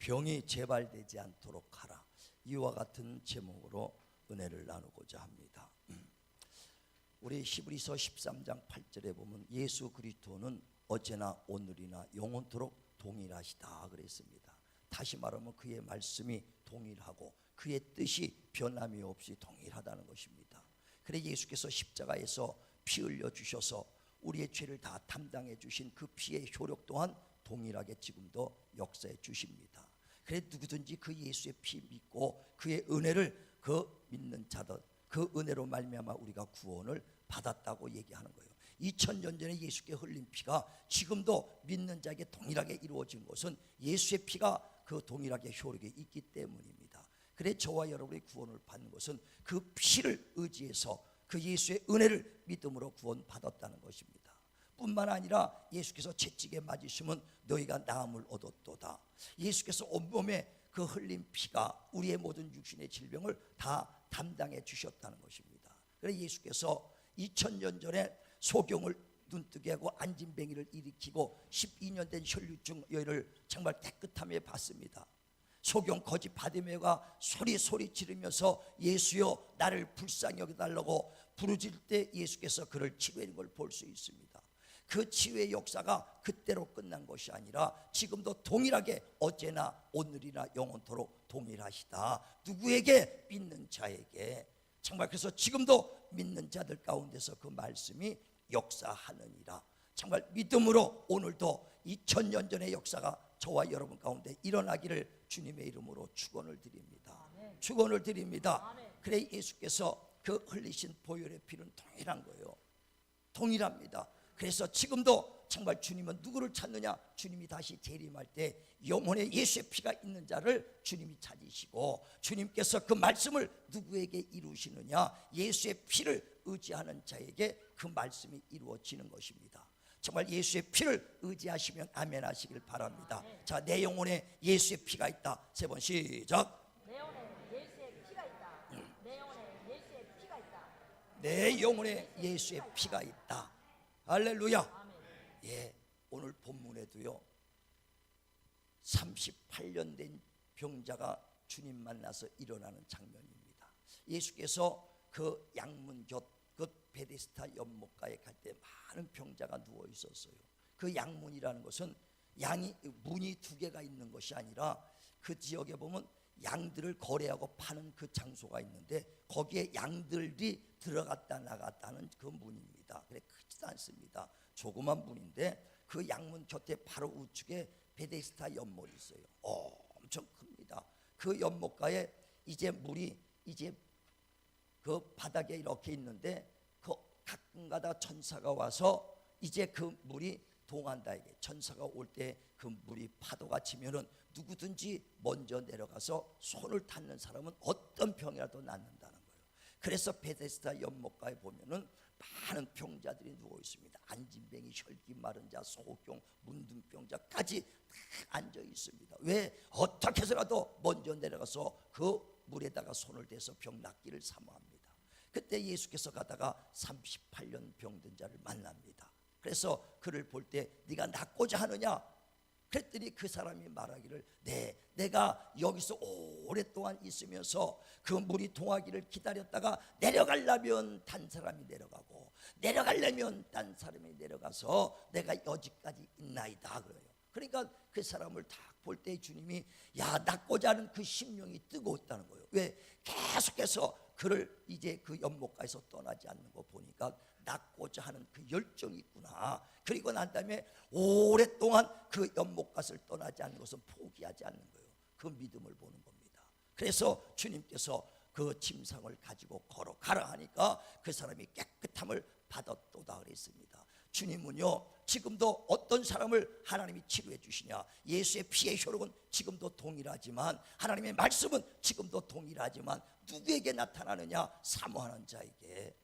병이 재발되지 않도록 하라. 이와 같은 제목으로 은혜를 나누고자 합니다. 우리 히브리서 13장 8절에 보면 예수 그리스도는 어제나 오늘이나 영원토록 동일하시다 그랬습니다. 다시 말하면 그의 말씀이 동일하고 그의 뜻이 변함이 없이 동일하다는 것입니다. 그래 예수께서 십자가에서 피 흘려 주셔서 우리의 죄를 다 담당해 주신 그 피의 효력 또한 동일하게 지금도 역사해 주십니다. 그래 누구든지 그 예수의 피 믿고 그의 은혜를 그 믿는 자들 그 은혜로 말미암아 우리가 구원을 받았다고 얘기하는 거예요. 2000년 전에 예수께 흘린 피가 지금도 믿는 자에게 동일하게 이루어진 것은 예수의 피가 그 동일하게 효력이 있기 때문입니다. 그래 저와 여러분이 구원을 받는 것은 그 피를 의지해서 그 예수의 은혜를 믿음으로 구원받았다는 것입니다. 뿐만 아니라 예수께서 채찍에 맞으시면 너희가 나음을 얻었도다. 예수께서 온몸에 그 흘린 피가 우리의 모든 육신의 질병을 다 담당해 주셨다는 것입니다. 그래서 예수께서 2000년 전에 소경을 눈뜨게 하고 안진뱅이를 일으키고 12년 된 혈류증 여인을 정말 깨끗함에 봤습니다. 소경 거짓 바디메오가 소리 지르면서 예수여 나를 불쌍히 여겨달라고 부르짖을 때 예수께서 그를 치료하는 걸 볼 수 있습니다. 그 치유의 역사가 그때로 끝난 것이 아니라 지금도 동일하게 어제나 오늘이나 영원토록 동일하시다. 누구에게? 믿는 자에게. 정말 그래서 지금도 믿는 자들 가운데서 그 말씀이 역사하느니라. 정말 믿음으로 오늘도 2000년 전의 역사가 저와 여러분 가운데 일어나기를 주님의 이름으로 축원을 드립니다. 축원을 드립니다. 그래 예수께서 그 흘리신 보혈의 피는 동일한 거예요. 동일합니다. 그래서 지금도 정말 주님은 누구를 찾느냐? 주님이 다시 재림할 때 영혼에 예수의 피가 있는 자를 주님이 찾으시고 주님께서 그 말씀을 누구에게 이루시느냐? 예수의 피를 의지하는 자에게 그 말씀이 이루어지는 것입니다. 정말 예수의 피를 의지하시면 아멘 하시길 바랍니다. 자, 내 영혼에 예수의 피가 있다. 세 번 시작. 내 영혼에 예수의 피가 있다. 내 영혼에 예수의 피가 있다. 내 영혼에 예수의 피가 있다. 할렐루야. 예, 오늘 본문에도요 38년 된 병자가 주님 만나서 일어나는 장면입니다. 예수께서 그 양문 곁 그 베데스다 연못가에 갈 때 많은 병자가 누워 있었어요. 그 양문이라는 것은 문이 두 개가 있는 것이 아니라 그 지역에 보면 양들을 거래하고 파는 그 장소가 있는데 거기에 양들이 들어갔다 나갔다는 그 문입니다. 그래 크지도 않습니다. 조그만 문인데 그 양문 곁에 바로 우측에 베데스다 연못이 있어요. 엄청 큽니다. 그 연못가에 이제 물이 이제 그 바닥에 이렇게 있는데 그 가끔가다 천사가 와서 이제 그 물이 동한다. 이게 천사가 올 때 그 물이 파도가 치면은 누구든지 먼저 내려가서 손을 닿는 사람은 어떤 병이라도 낫는다는 거예요. 그래서 베데스다 연못가에 보면은 많은 병자들이 누워 있습니다. 안진뱅이, 혈기 마른 자, 소경, 문둥병자까지 다 앉아 있습니다. 왜? 어떻게 해서라도 먼저 내려가서 그 물에다가 손을 대서 병 낫기를 사모합니다. 그때 예수께서 가다가 38년 병든 자를 만납니다. 그래서 그를 볼 때 네가 낫고자 하느냐? 그랬더니 그 사람이 말하기를 내가 여기서 오랫동안 있으면서 그 물이 동하기를 기다렸다가 내려가려면 딴 사람이 내려가고 내려가려면 딴 사람이 내려가서 내가 여기까지 있나이다 그래요. 그러니까 그 사람을 딱 볼 때 주님이 낫고자 하는 그 심령이 뜨거웠다는 거예요. 왜? 계속해서 그를 이제 그 연못가에서 떠나지 않는 거 보니까 낫고자 하는 그 열정이 있구나. 그리고 난 다음에 오랫동안 그 연못가를 떠나지 않는 것은 포기하지 않는 거예요. 그 믿음을 보는 겁니다. 그래서 주님께서 그 침상을 가지고 걸어가라 하니까 그 사람이 깨끗함을 받았도다 그랬습니다. 주님은요 지금도 어떤 사람을 하나님이 치료해 주시냐? 예수의 피의 효력은 지금도 동일하지만 하나님의 말씀은 지금도 동일하지만 누구에게 나타나느냐? 사모하는 자에게,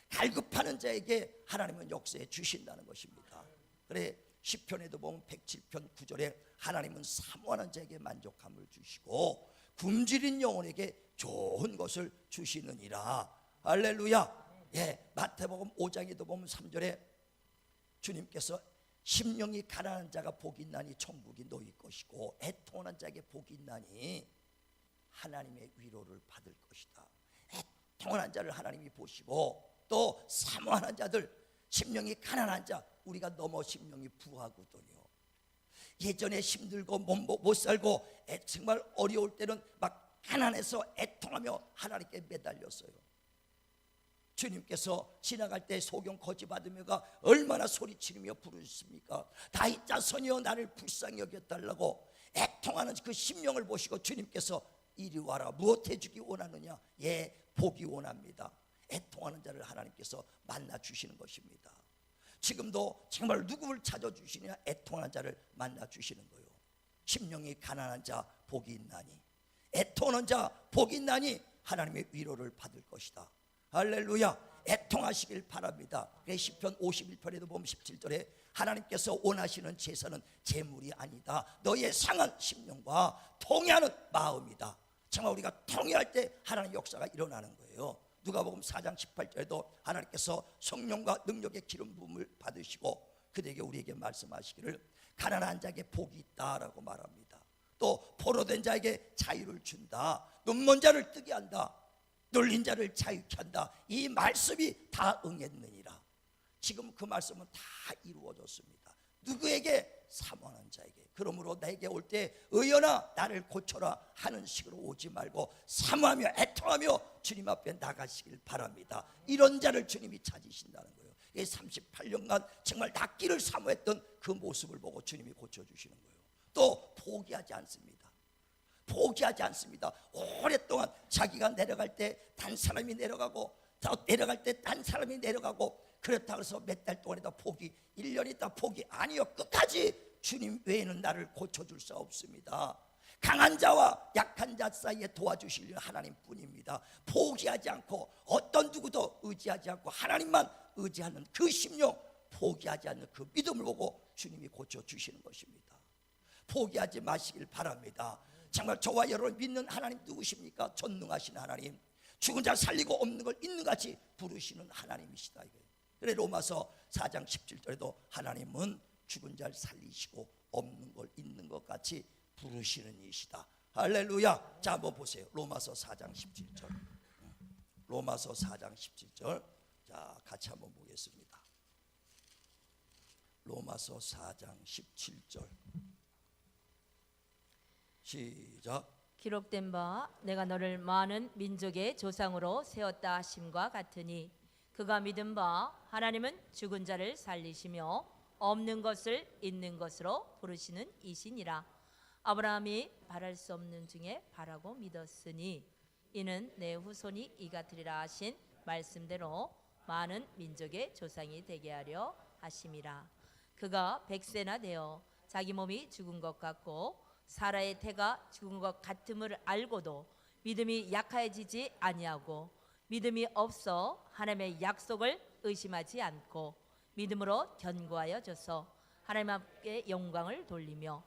갈급하는 자에게 하나님은 역사해 주신다는 것입니다. 그래 시편에도 보면 107편 9절에 하나님은 사모하는 자에게 만족함을 주시고 굶주린 영혼에게 좋은 것을 주시느니라. 할렐루야. 예, 마태복음 5장에도 보면 3절에 주님께서 심령이 가난한 자가 복이 있나니 천국이 너희 것이고 애통하는 자에게 복이 있나니 하나님의 위로를 받을 것이다. 애통하는 자를 하나님이 보시고 또 사모하는 자들, 심령이 가난한 자, 우리가 넘어 심령이 부하거든요. 예전에 힘들고 못 살고 정말 어려울 때는 막 가난해서 애통하며 하나님께 매달렸어요. 주님께서 지나갈 때 소경 거지 받으며가 얼마나 소리치르며 부르셨습니까? 다윗 자손이여 나를 불쌍히 여겨달라고 애통하는 그 심령을 보시고 주님께서 이리 와라, 무엇 해주기 원하느냐? 예, 복이 원합니다. 애통하는 자를 하나님께서 만나 주시는 것입니다. 지금도 정말 누구를 찾아주시냐? 애통하는 자를 만나 주시는 거예요. 심령이 가난한 자 복이 있나니, 애통하는 자 복이 있나니 하나님의 위로를 받을 것이다. 할렐루야. 애통하시길 바랍니다. 시편 51편에도 보면 17절에 하나님께서 원하시는 제사는 재물이 아니다. 너의 상한 심령과 통회하는 마음이다. 정말 우리가 통회할 때 하나님의 역사가 일어나는 거예요. 누가복음 4장 18절에도 하나님께서 성령과 능력의 기름 부음을 받으시고 그들에게 우리에게 말씀하시기를 가난한 자에게 복이 있다라고 말합니다. 또 포로된 자에게 자유를 준다. 눈먼 자를 뜨게 한다. 눌린 자를 자유케 한다. 이 말씀이 다 응했느니라. 지금 그 말씀은 다 이루어졌습니다. 누구에게? 사모하는 자에게. 그러므로 내게 올 때 의연아 나를 고쳐라 하는 식으로 오지 말고 사모하며 애통하며 주님 앞에 나가시길 바랍니다. 이런 자를 주님이 찾으신다는 거예요. 38년간 정말 낫기를 사모했던 그 모습을 보고 주님이 고쳐주시는 거예요. 또 포기하지 않습니다. 포기하지 않습니다. 오랫동안 자기가 내려갈 때 단 사람이 내려가고 더 내려갈 때 단 사람이 내려가고 그렇다고 해서 몇 달 동안에다 포기, 1년 있다 포기, 아니요, 끝까지 주님 외에는 나를 고쳐줄 수 없습니다. 강한 자와 약한 자 사이에 도와주실 하나님뿐입니다. 포기하지 않고 어떤 누구도 의지하지 않고 하나님만 의지하는 그 심령, 포기하지 않는 그 믿음을 보고 주님이 고쳐주시는 것입니다. 포기하지 마시길 바랍니다. 정말 저와 여러분 믿는 하나님 누구십니까? 전능하신 하나님, 죽은 자 살리고 없는 걸 있는 같이 부르시는 하나님이시다. 그래 로마서 4장 17절에도 하나님은 죽은 자를 살리시고 없는 걸 있는 것 같이 부르시는 이시다. 할렐루야. 자, 한번 보세요. 로마서 4장 17절. 로마서 4장 17절. 자, 같이 한번 보겠습니다. 로마서 4장 17절. 시작. 기록된 바 내가 너를 많은 민족의 조상으로 세웠다 하심과 같으니 그가 믿은 바 하나님은 죽은 자를 살리시며 없는 것을 있는 것으로 부르시는 이시니라. 아브라함이 바랄 수 없는 중에 바라고 믿었으니 이는 내 후손이 이같으리라 하신 말씀대로 많은 민족의 조상이 되게 하려 하심이라. 그가 100세나 되어 자기 몸이 죽은 것 같고 사라의 태가 죽은 것 같음을 알고도 믿음이 약해지지 아니하고 믿음이 없어 하나님의 약속을 의심하지 않고 믿음으로 견고하여 져서 하나님 앞에 영광을 돌리며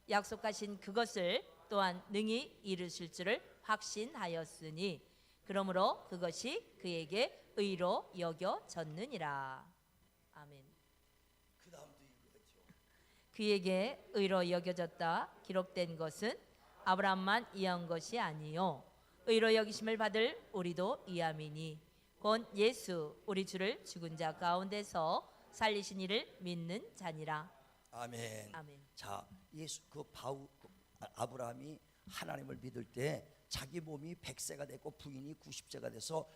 약속하신 그것을 또한 능히 이루실 줄을 확신하였으니 그러므로 그것이 그에게 의로 여겨졌느니라. 아멘. 그 다음도 읽어야죠. 그에게 의로 여겨졌다 기록된 것은 아브라함만 이한 것이 아니요 의로 여기심을 받을 우리도 이함이니 곧 예수 우리 주를 죽은 자 가운데서 살리신 이를 믿는 자니라. 아멘. 아멘. 자, 예수 아브라함이 하나님을 믿을 때 자기 몸이 100세가 됐고 부인이 90세가 돼서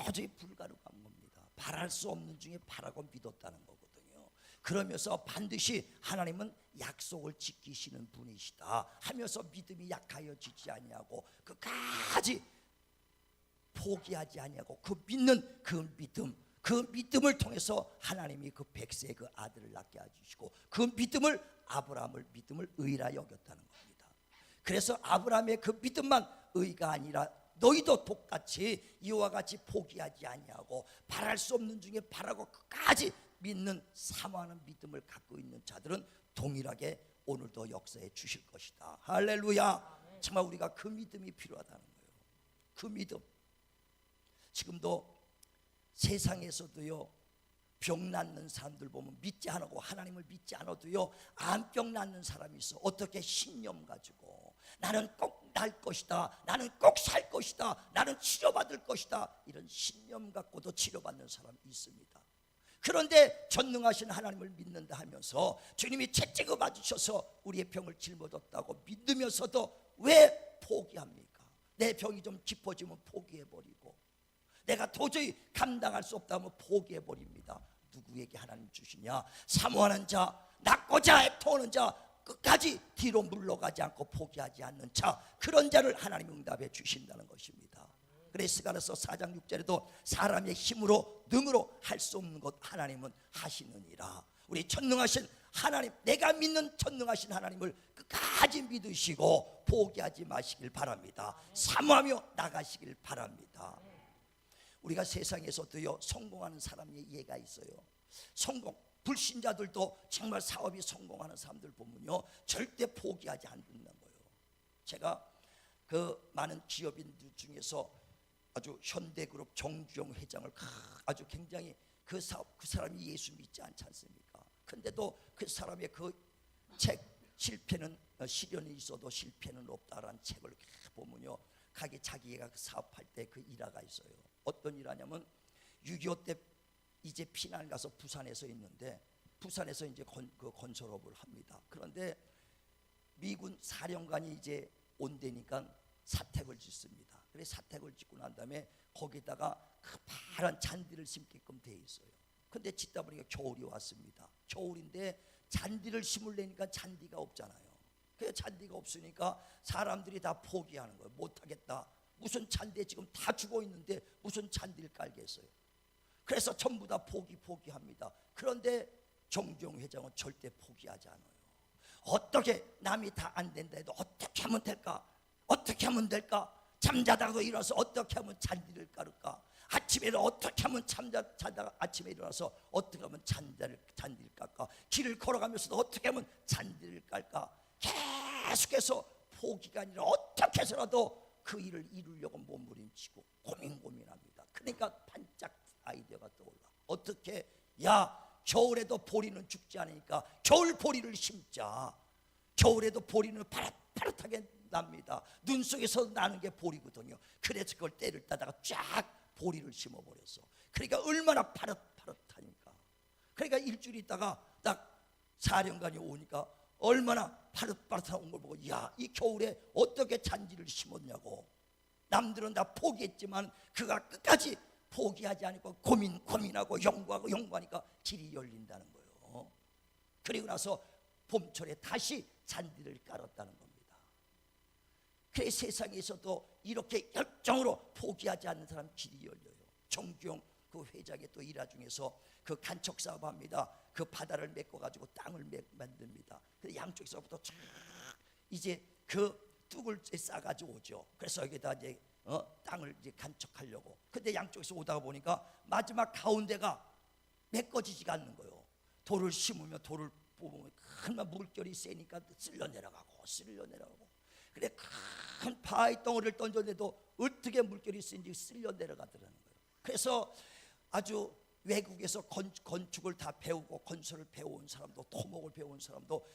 도저히 불가능한 겁니다. 바랄 수 없는 중에 바라고 믿었다는 거거든요. 그러면서 반드시 하나님은 약속을 지키시는 분이시다 하면서 믿음이 약하여지지 아니하고 끝까지 포기하지 아니하고 그 믿는 그 믿음을 통해서 하나님이 그 100세의 그 아들을 낳게 해주시고 그 믿음을 아브라함을 믿음을 의라 여겼다는 겁니다. 그래서 아브라함의 그 믿음만 의가 아니라 너희도 똑같이 이와 같이 포기하지 아니하고 바랄 수 없는 중에 바라고 끝까지 믿는 사모하는 믿음을 갖고 있는 자들은 동일하게 오늘도 역사해 주실 것이다. 할렐루야. 정말 우리가 그 믿음이 필요하다는 거예요. 그 믿음. 지금도 세상에서도요 병 낫는 사람들 보면 믿지 않고 하나님을 믿지 않아도요 암병 낫는 사람이 있어. 어떻게 신념 가지고 나는 꼭 날 것이다, 나는 꼭 살 것이다, 나는 치료받을 것이다, 이런 신념 갖고도 치료받는 사람이 있습니다. 그런데 전능하신 하나님을 믿는다 하면서 주님이 채찍을 맞으셔서 우리의 병을 짊어졌다고 믿으면서도 왜 포기합니까? 내 병이 좀 깊어지면 포기해버리고, 내가 도저히 감당할 수 없다면 포기해버립니다. 누구에게 하나님 주시냐? 사모하는 자, 낳고자 애통하는 자, 끝까지 뒤로 물러가지 않고 포기하지 않는 자, 그런 자를 하나님 응답해 주신다는 것입니다. 그래서 스가랴서 4장 6절에도 사람의 힘으로 능으로 할 수 없는 것 하나님은 하시느니라. 우리 전능하신 하나님, 내가 믿는 전능하신 하나님을 끝까지 믿으시고 포기하지 마시길 바랍니다. 사모하며 나가시길 바랍니다. 우리가 세상에서도요 성공하는 사람의 예가 있어요. 성공, 불신자들도 정말 사업이 성공하는 사람들 보면요 절대 포기하지 않는 거예요. 제가 그 많은 기업인들 중에서 아주 현대그룹 정주영 회장을 아주 굉장히 그 사람이 예수 믿지 않지 않습니까? 근데도 그 사람의 그 책 실패는 시련이 있어도 실패는 없다라는 책을 보면요 자기가 사업할 때 그 일화가 있어요. 어떤 일화냐면 6.25 때 이제 피난 가서 부산에서 있는데, 부산에서 이제 그 건설업을 합니다. 그런데 미군 사령관이 이제 온다니까 사택을 짓습니다. 그래서 사택을 짓고 난 다음에 거기다가 그 파란 잔디를 심게끔 돼 있어요. 근데 짓다 보니까 겨울이 왔습니다. 겨울인데 잔디를 심으려니까 잔디가 없잖아요. 그 잔디가 없으니까 사람들이 다 포기하는 거예요. 못하겠다. 무슨 잔디에 지금 다 죽어 있는데 무슨 잔디를 깔겠어요. 그래서 전부 다 포기합니다. 그런데 정주영 회장은 절대 포기하지 않아요. 어떻게 남이 다 안 된다 해도 어떻게 하면 될까? 어떻게 하면 될까? 잠자다가도 일어나서 어떻게 하면 잔디를 깔을까? 아침에 어떻게 하면 자다가 아침에 일어나서 어떻게 하면 잔디를 깔까? 길을 걸어가면서도 어떻게 하면 잔디를 깔까? 계속해서 포기가 아니라 어떻게 해서라도 그 일을 이루려고 몸부림치고 고민합니다. 그러니까 반짝 아이디어가 떠올라. 어떻게? 야, 겨울에도 보리는 죽지 않으니까 겨울 보리를 심자. 겨울에도 보리는 파릇파릇하게 납니다. 눈 속에서 나는 게 보리거든요. 그래서 그걸 때를 따다가 쫙 보리를 심어버렸어. 그러니까 얼마나 파릇파릇하니까. 그러니까 일주일 있다가 딱 사령관이 오니까 얼마나 파릇파릇한 걸 보고, 야, 이 겨울에 어떻게 잔디를 심었냐고. 남들은 다 포기했지만 그가 끝까지 포기하지 않고 고민하고 연구하니까 길이 열린다는 거예요. 그리고 나서 봄철에 다시 잔디를 깔았다는 겁니다. 그래서 세상에서도 이렇게 열정으로 포기하지 않는 사람 길이 열려요. 정주영 그 회장의 또 일화 중에서 그 간척 사업합니다. 그 바다를 메꿔가지고 땅을 만듭니다. 그래서 양쪽에서부터 쫙 이제 그 뚝을 싸가지고 오죠. 그래서 여기다 이제 땅을 이제 간척하려고. 근데 양쪽에서 오다가 보니까 마지막 가운데가 메꿔지지가 않는 거예요. 돌을 심으면 돌을 뽑으면 큰 물결이 세니까 쓸려 내려가고. 그래 큰 바위 덩어리를 던졌는데도 어떻게 물결이 센지 쓸려 내려가더라는 거예요. 그래서 아주 외국에서 건축을 다 배우고 건설을 배워온 사람도, 토목을 배워온 사람도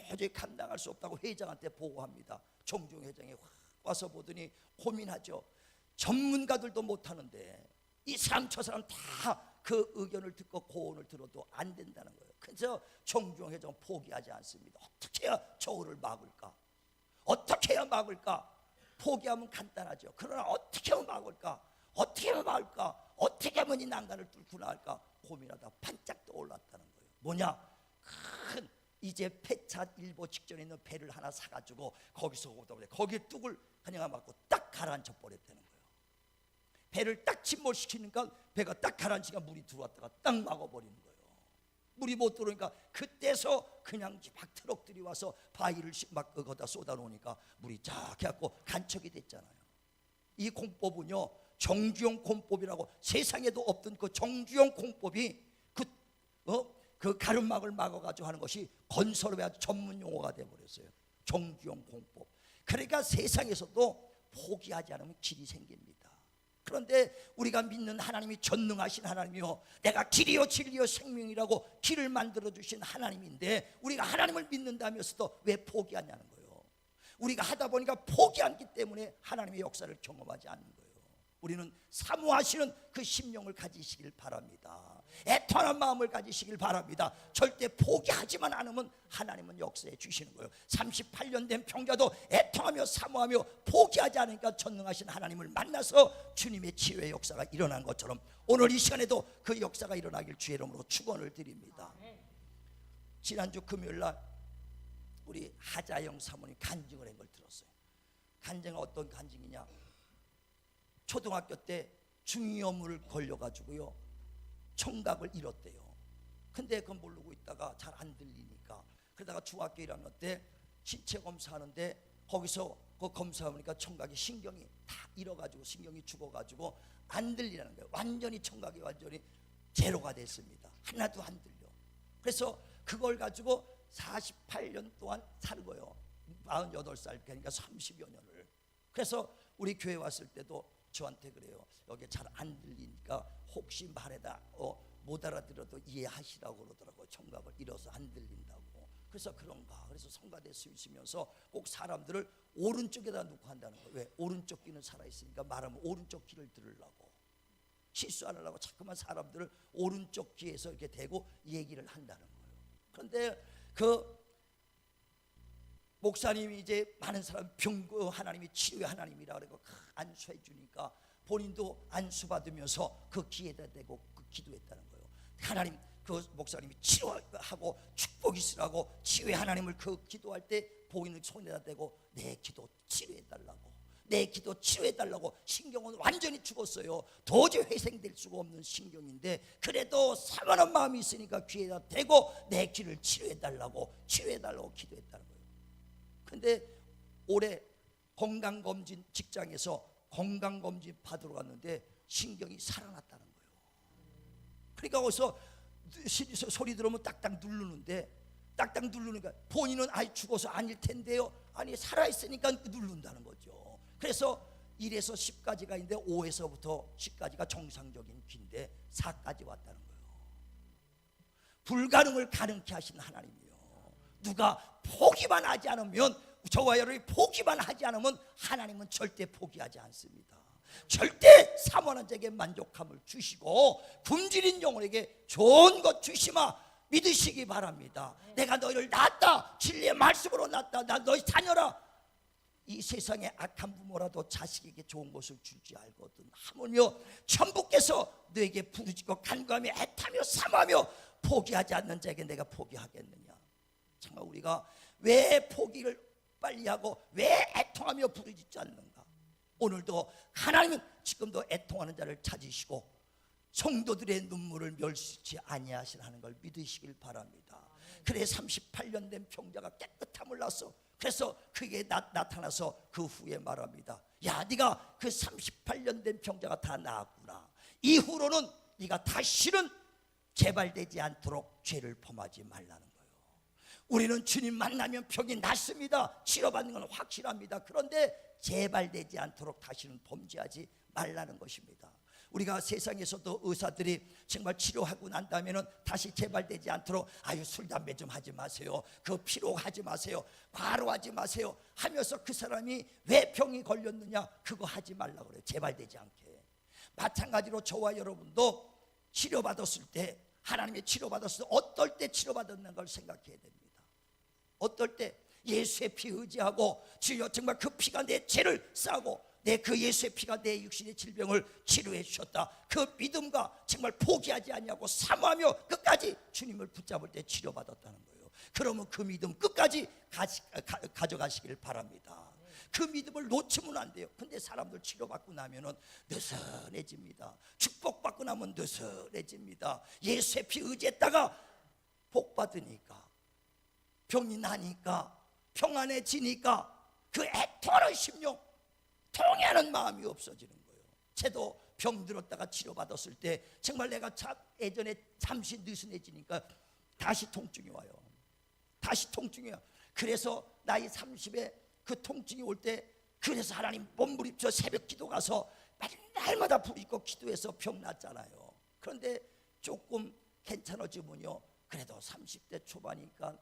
도저히 감당할 수 없다고 회장한테 보고합니다. 정주영 회장이 와서 보더니 고민하죠. 전문가들도 못하는데 이 사람 저 사람 다 그 의견을 듣고 고언을 들어도 안 된다는 거예요. 그래서 정주영 회장은 포기하지 않습니다. 어떻게 해야 저울을 막을까? 어떻게 해야 막을까? 포기하면 간단하죠. 그러나 어떻게 하면 막을까? 어떻게 하면 이 난간을 뚫고 나갈까? 고민하다 반짝 떠올랐다는 거예요. 뭐냐? 큰 이제 폐차 일보 직전에 있는 배를 하나 사가지고 거기서 오다 보니 거기에 뚝을 그냥 막고 딱 가라앉혀 버렸다는 거예요. 배를 딱 침몰시키니까 배가 딱 가라앉으니까 물이 들어왔다가 딱 막아버리는 거예요. 물이 못 들어오니까 그때서 그냥 막 트럭들이 와서 바위를 막 거기다 쏟아놓으니까 물이 쫙 해갖고 간척이 됐잖아요. 이 공법은요 정주영 공법이라고, 세상에도 없던 그 정주영 공법이 그 가름막을 막아가지고 하는 것이 건설업의 아주 전문 용어가 되어버렸어요. 정주영 공법. 그러니까 세상에서도 포기하지 않으면 길이 생깁니다. 그런데 우리가 믿는 하나님이 전능하신 하나님이요, 내가 길이요 진리요 생명이라고 길을 만들어 주신 하나님인데 우리가 하나님을 믿는다면서도 왜 포기하냐는 거예요. 우리가 하다 보니까 포기하기 때문에 하나님의 역사를 경험하지 않는 거예요. 우리는 사모하시는 그 심령을 가지시길 바랍니다. 애통하는 마음을 가지시길 바랍니다. 절대 포기하지만 않으면 하나님은 역사해 주시는 거예요. 38년 된 병자도 애통하며 사모하며 포기하지 않으니까 전능하신 하나님을 만나서 주님의 치유의 역사가 일어난 것처럼 오늘 이 시간에도 그 역사가 일어나길 주의 이름으로 축원을 드립니다. 지난주 금요일날 우리 하자영 사모님 간증을 한 걸 들었어요. 간증은 어떤 간증이냐, 초등학교 때 중이염을 걸려가지고요 청각을 잃었대요. 근데 그건 모르고 있다가 잘 안 들리니까, 그러다가 중학교 1학년 때 신체 검사하는데 거기서 그 검사하니까 청각이 신경이 다 잃어가지고 신경이 죽어가지고 안 들리라는 거예요. 완전히 청각이 완전히 제로가 됐습니다. 하나도 안 들려. 그래서 그걸 가지고 48년 동안 사는 거예요. 48살, 그러니까 30여 년을. 그래서 우리 교회 왔을 때도 저한테 그래요. 여기 잘 안 들리니까 혹시 말해다 못 알아들어도 이해하시라고 그러더라고요. 청각을 잃어서 안 들린다고. 그래서 그런가. 그래서 성가대 쓰시면서 꼭 사람들을 오른쪽에다 놓고 한다는 거예요. 왜? 오른쪽 귀는 살아있으니까 말하면 오른쪽 귀를 들으려고, 실수 안 하려고 자꾸만 사람들을 오른쪽 귀에서 이렇게 대고 얘기를 한다는 거예요. 그런데 그 목사님이 이제 많은 사람 하나님이 치유의 하나님이라 그러고 안수해 주니까 본인도 안수 받으면서 그 귀에다 대고 그 기도했다는 거예요. 하나님, 그 목사님이 치료하고 축복 있으라고 치유의 하나님을 그 기도할 때 보이는 손에다 대고 내 기도 치료해 달라고, 내 기도 치료해 달라고. 신경은 완전히 죽었어요. 도저히 회생될 수가 없는 신경인데 그래도 사모하는 마음이 있으니까 귀에다 대고 내 귀를 치료해 달라고 기도했다는 거예요. 근데 올해 건강검진, 직장에서 건강검진 받으러 갔는데 신경이 살아났다는 거예요. 그러니까 거기서 소리 들으면 딱딱 누르는데, 딱딱 누르니까 본인은 아이 죽어서 아닐 텐데요, 아니 살아있으니까 누른다는 거죠. 그래서 1에서 10까지가 있는데 5에서부터 10까지가 정상적인 귀인데 4까지 왔다는 거예요. 불가능을 가능케 하신 하나님이요, 누가 포기만 하지 않으면, 저와 여러분이 포기만 하지 않으면 하나님은 절대 포기하지 않습니다. 절대 사모하는 자에게 만족함을 주시고 굶주린 영혼에게 좋은 것 주시마 믿으시기 바랍니다. 내가 너희를 낳았다, 진리의 말씀으로 낳았다, 나 너희 자녀라. 이 세상에 악한 부모라도 자식에게 좋은 것을 주지 알거든. 하물며 천부께서 너에게 부르짖고 간구하며 애타며 사모하며 포기하지 않는 자에게 내가 포기하겠느냐. 정말 우리가 왜 포기를 빨리 하고 왜 애통하며 부르짖지 않는가. 오늘도 하나님은 지금도 애통하는 자를 찾으시고 성도들의 눈물을 멸시치 아니하시라는 걸 믿으시길 바랍니다. 그래 38년 된 병자가 깨끗함을 났어. 그래서 그게 나타나서 그 후에 말합니다. 야, 네가 그 38년 된 병자가 다 나았구나. 이후로는 네가 다시는 재발되지 않도록 죄를 범하지 말라는 거예요. 우리는 주님 만나면 병이 낫습니다. 치료받는 건 확실합니다. 그런데 재발되지 않도록 다시는 범죄하지 말라는 것입니다. 우리가 세상에서도 의사들이 정말 치료하고 난 다음에는 다시 재발되지 않도록 아유 술 담배 좀 하지 마세요, 그 피로하지 마세요, 과로하지 마세요 하면서 그 사람이 왜 병이 걸렸느냐 그거 하지 말라고 그래요. 재발되지 않게. 마찬가지로 저와 여러분도 치료받았을 때, 하나님의 치료받았을 때 어떨 때 치료받았는 걸 생각해야 됩니다. 어떨 때 예수의 피 의지하고 주여 정말 그 피가 내 죄를 싸고 내 그 예수의 피가 내 육신의 질병을 치료해 주셨다. 그 믿음과 정말 포기하지 아니하고 사모하며 끝까지 주님을 붙잡을 때 치료받았다는 거예요. 그러면 그 믿음 끝까지 가져가시길 바랍니다. 그 믿음을 놓치면 안 돼요. 근데 사람들 치료받고 나면은 느슨해집니다. 축복받고 나면 느슨해집니다. 예수의 피 의지했다가 복 받으니까, 병이 나니까, 평안해지니까 그 애통하는 심령, 통해하는 마음이 없어지는 거예요. 저도 병 들었다가 치료받았을 때 정말 내가 예전에 잠시 느슨해지니까 다시 통증이 와요. 다시 통증이 와요. 그래서 나이 30에 그 통증이 올 때, 그래서 하나님 몸부림쳐 새벽 기도 가서 날마다 부르짖고 기도해서 병 났잖아요. 그런데 조금 괜찮아지면요, 그래도 30대 초반이니까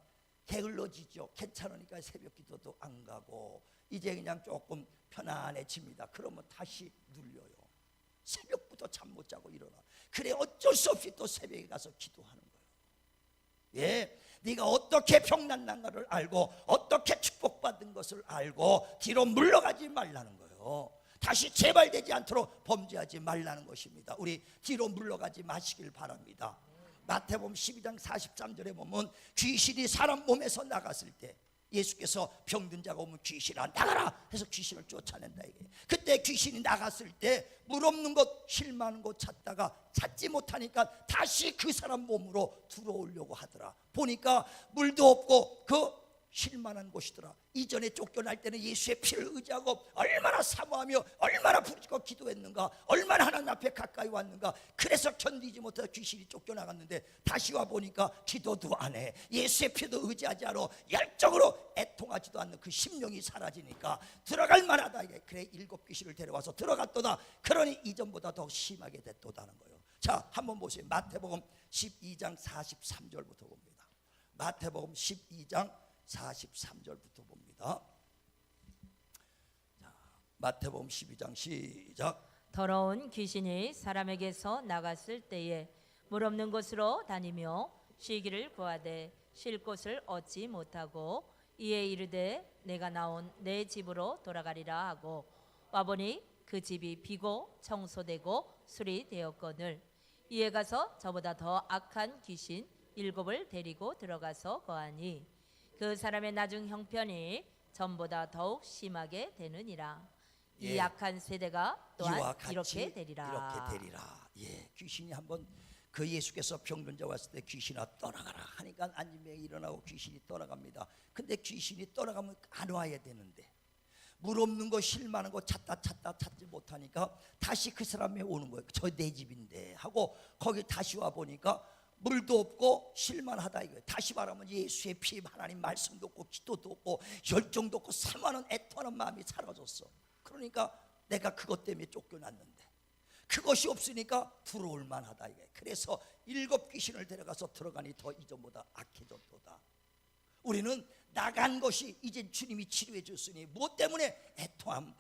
게을러지죠. 괜찮으니까 새벽 기도도 안 가고 이제 그냥 조금 편안해집니다. 그러면 다시 눌려요. 새벽부터 잠 못 자고 일어나. 그래 어쩔 수 없이 또 새벽에 가서 기도하는 거예요. 왜? 네가 어떻게 병난 것을 알고 어떻게 축복받은 것을 알고 뒤로 물러가지 말라는 거예요. 다시 재발되지 않도록 범죄하지 말라는 것입니다. 우리 뒤로 물러가지 마시길 바랍니다. 마태복음 12장 43절에 보면 귀신이 사람 몸에서 나갔을 때 예수께서 병든 자가 오면 귀신아 나가라 해서 귀신을 쫓아낸다 이게. 그때 귀신이 나갔을 때 물 없는 곳 쉴 만한 곳 찾다가 찾지 못하니까 다시 그 사람 몸으로 들어오려고 하더라. 보니까 물도 없고 그 쉴 만한 곳이더라. 이전에 쫓겨날 때는 예수의 피를 의지하고 얼마나 사모하며 얼마나 부르짖고 기도했는가, 얼마나 하나님 앞에 가까이 왔는가. 그래서 견디지 못해서 귀신이 쫓겨나갔는데 다시 와 보니까 기도도 안 해, 예수의 피도 의지하지 않아, 열정으로 애통하지도 않는 그 심령이 사라지니까 들어갈 만하다 이게. 그래 7 귀신을 데려와서 들어갔도다. 그러니 이전보다 더 심하게 됐도다는 거예요. 자, 한번 보세요. 마태복음 12장 43절부터 봅니다. 마태복음 12장 43절부터 봅니다. 자, 마태복음 12장 시작. 더러운 귀신이 사람에게서 나갔을 때에 물 없는 곳으로 다니며 쉬기를 구하되 쉴 곳을 얻지 못하고 이에 이르되 내가 나온 내 집으로 돌아가리라 하고 와보니 그 집이 비고 청소되고 수리되었거늘 이에 가서 저보다 더 악한 귀신 7을 데리고 들어가서 거하니 그 사람의 나중 형편이 전보다 더욱 심하게 되느니라. 이 예. 악한 세대가 또한 이와 같이 이렇게 되리라. 이렇게 되리라. 예, 귀신이 한번 그 예수께서 병든 자 왔을 때 귀신아 떠나가라 하니까 안진병이 일어나고 귀신이 떠나갑니다. 근데 귀신이 떠나가면 안 와야 되는데 물 없는 거 쉴 만한 거 찾지 못하니까 다시 그 사람이 오는 거예요. 저 내 집인데 하고 거기 다시 와 보니까 물도 없고 쉴만하다 이거예요. 다시 말하면 예수의 피, 하나님 말씀도 없고 기도도 없고 열정도 없고 사모하는 애통하는 마음이 사라졌어. 그러니까 내가 그것 때문에 쫓겨났는데 그것이 없으니까 들어올 만하다 이게. 그래서 7 귀신을 데려가서 들어가니 더 이전보다 악해졌도다. 우리는 나간 것이 이제 주님이 치료해 줬으니 무엇 때문에? 애통함,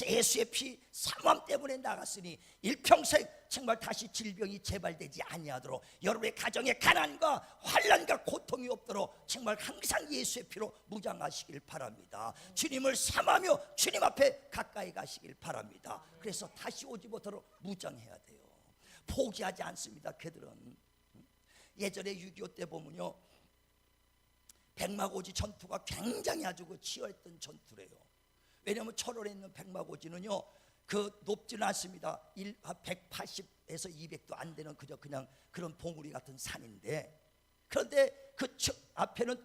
예수의 피, 사모함 때문에 나갔으니 일평생 정말 다시 질병이 재발되지 아니하도록 여러분의 가정에 가난과 환난과 고통이 없도록 정말 항상 예수의 피로 무장하시길 바랍니다. 주님을 사모하며 주님 앞에 가까이 가시길 바랍니다. 그래서 다시 오지 못하도록 무장해야 돼요. 포기하지 않습니다. 그들은 예전에 6.25 때 보면요, 백마고지 전투가 굉장히 아주 치열했던 전투래요. 왜냐하면 철원에 있는 백마고지는요, 그 높지는 않습니다. 180에서 200도 안 되는 그냥 그런 봉우리 같은 산인데, 그런데 그 앞에는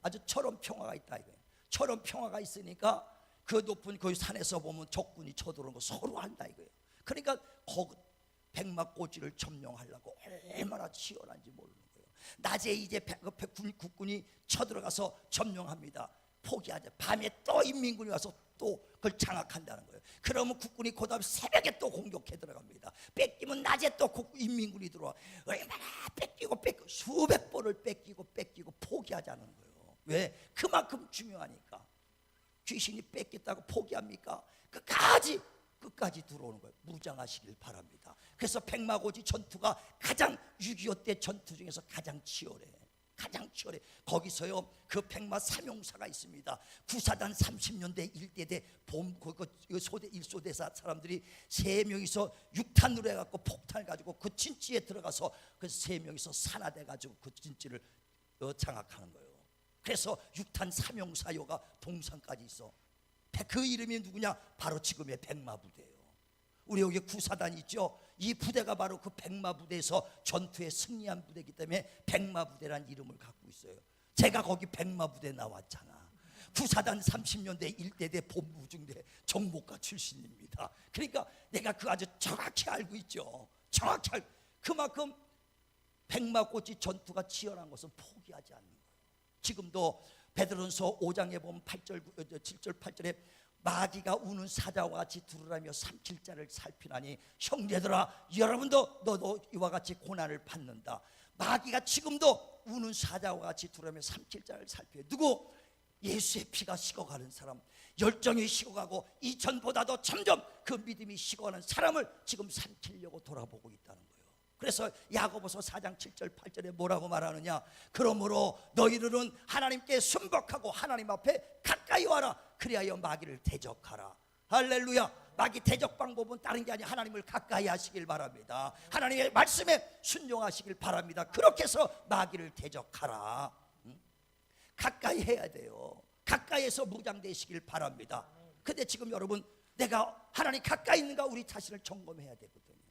아주 철원 평화가 있다 이거예요. 철원 평화가 있으니까 그 높은 그 산에서 보면 적군이 쳐들어오는 거 서로 한다 이거예요. 그러니까 거기 백마고지를 점령하려고 얼마나 치열한지 모르는 거예요. 낮에 이제 국군이 쳐들어가서 점령합니다. 포기하자. 밤에 또 인민군이 와서 또 그걸 장악한다는 거예요. 그러면 국군이 그 다음 새벽에 또 공격해 들어갑니다. 뺏기면 낮에 또 인민군이 들어와. 얼마나 뺏기고 수백 번을 뺏기고 포기하자는 거예요. 왜? 그만큼 중요하니까. 귀신이 뺏겼다고 포기합니까? 끝까지 들어오는 거예요. 무장하시길 바랍니다. 그래서 백마고지 전투가 가장 6.25 때 전투 중에서 가장 치열해. 거기서요 그 백마 삼용사가 있습니다. 구사단 30년대 일대대 소대 1소대사 사람들이 3명이서 6탄으로 해갖고 폭탄을 가지고 그 진지에 들어가서 그 3명이서 산화돼 가지고 그 진지를 장악하는 거예요. 그래서 6탄 삼용사요가 동산까지 있어. 그 이름이 누구냐? 바로 지금의 백마부대예요. 우리 여기 구사단 있죠? 이 부대가 바로 그 백마부대에서 전투에 승리한 부대이기 때문에 백마부대란 이름을 갖고 있어요. 제가 거기 백마부대 나왔잖아. 구사단 30년대 1대대 본부중대 정보과 출신입니다. 그러니까 내가 그 아주 정확히 알고 있죠. 그만큼 백마고지 전투가 치열한 것은 포기하지 않는 거예요. 지금도 베드로전서 5장에 보면 7절 8절에 마귀가 우는 사자와 같이 두루라며 삼킬자를 살피나니 형제들아 여러분도 너도 이와 같이 고난을 받는다. 마귀가 지금도 우는 사자와 같이 두루라며 삼킬자를 살펴요. 누구? 예수의 피가 식어가는 사람, 열정이 식어가고 이전보다도 점점 그 믿음이 식어가는 사람을 지금 삼키려고 돌아보고 있다는 거예요. 그래서 야고보서 4장 7절 8절에 뭐라고 말하느냐? 그러므로 너희들은 하나님께 순복하고 하나님 앞에 가까이 와라. 그리하여 마귀를 대적하라. 할렐루야. 마귀 대적 방법은 다른 게 아니라 하나님을 가까이 하시길 바랍니다. 하나님의 말씀에 순종하시길 바랍니다. 그렇게 해서 마귀를 대적하라. 가까이 해야 돼요. 가까이에서 무장되시길 바랍니다. 근데 지금 여러분, 내가 하나님 가까이 있는가 우리 자신을 점검해야 되거든요.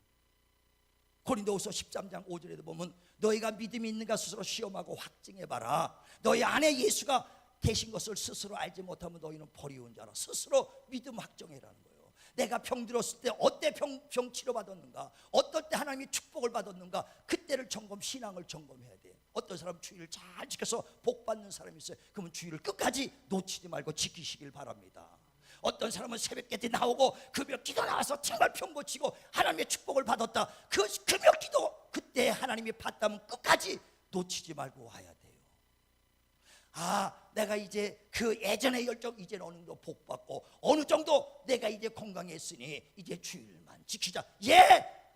고린도후서 13장 5절에도 보면 너희가 믿음이 있는가 스스로 시험하고 확증해봐라. 너희 안에 예수가 계신 것을 스스로 알지 못하면 너희는 버리운 자라. 스스로 믿음 확정해라는 거예요. 내가 병 들었을 때 어때 병 치료받았는가, 어떨 때 하나님이 축복을 받았는가, 그때를 신앙을 점검해야 돼. 어떤 사람 주의를 잘 지켜서 복 받는 사람이 있어요. 그러면 주의를 끝까지 놓치지 말고 지키시길 바랍니다. 어떤 사람은 새벽에 나오고 금요 기도 나와서 정말 병 고치고 하나님의 축복을 받았다. 그 금요 기도 그때 하나님이 받다면 끝까지 놓치지 말고 와야 돼요. 내가 이제 그 예전의 열정 이제는 어느 정도 복 받고 어느 정도 내가 이제 건강했으니 이제 주일만 지키자.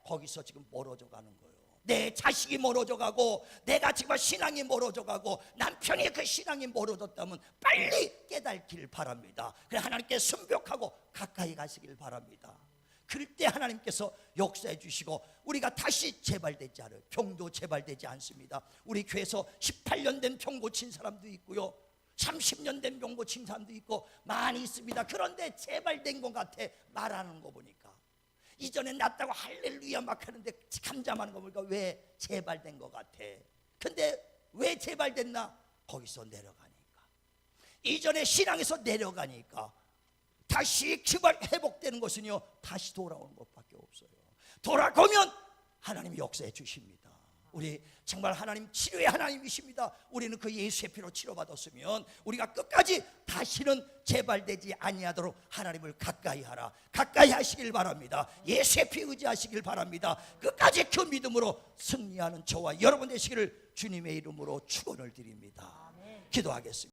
거기서 지금 멀어져 가는 거예요. 내 자식이 멀어져 가고 내가 지금 신앙이 멀어져 가고 남편이 그 신앙이 멀어졌다면 빨리 깨닫기를 바랍니다. 그래 하나님께 순복하고 가까이 가시길 바랍니다. 그럴 때 하나님께서 역사해 주시고 우리가 다시 재발되지 않아요. 병도 재발되지 않습니다. 우리 교회에서 18년 된 병 고친 사람도 있고요, 30년 된 병 고친 사람도 있고 많이 있습니다. 그런데 재발된 것 같아. 말하는 거 보니까 이전에 낫다고 할렐루야 막 하는데 감잠하는 거 보니까 왜 재발된 것 같아. 근데 왜 재발됐나? 거기서 내려가니까, 이전에 신앙에서 내려가니까 다시 회복되는 것은요, 다시 돌아오는 것밖에 없어요. 돌아오면 하나님이 역사해 주십니다. 우리 정말 하나님 치료의 하나님이십니다. 우리는 그 예수의 피로 치료받았으면 우리가 끝까지 다시는 재발되지 아니하도록 하나님을 가까이 하라. 가까이 하시길 바랍니다. 예수의 피 의지하시길 바랍니다. 끝까지 그 믿음으로 승리하는 저와 여러분 되시기를 주님의 이름으로 축원을 드립니다. 기도하겠습니다.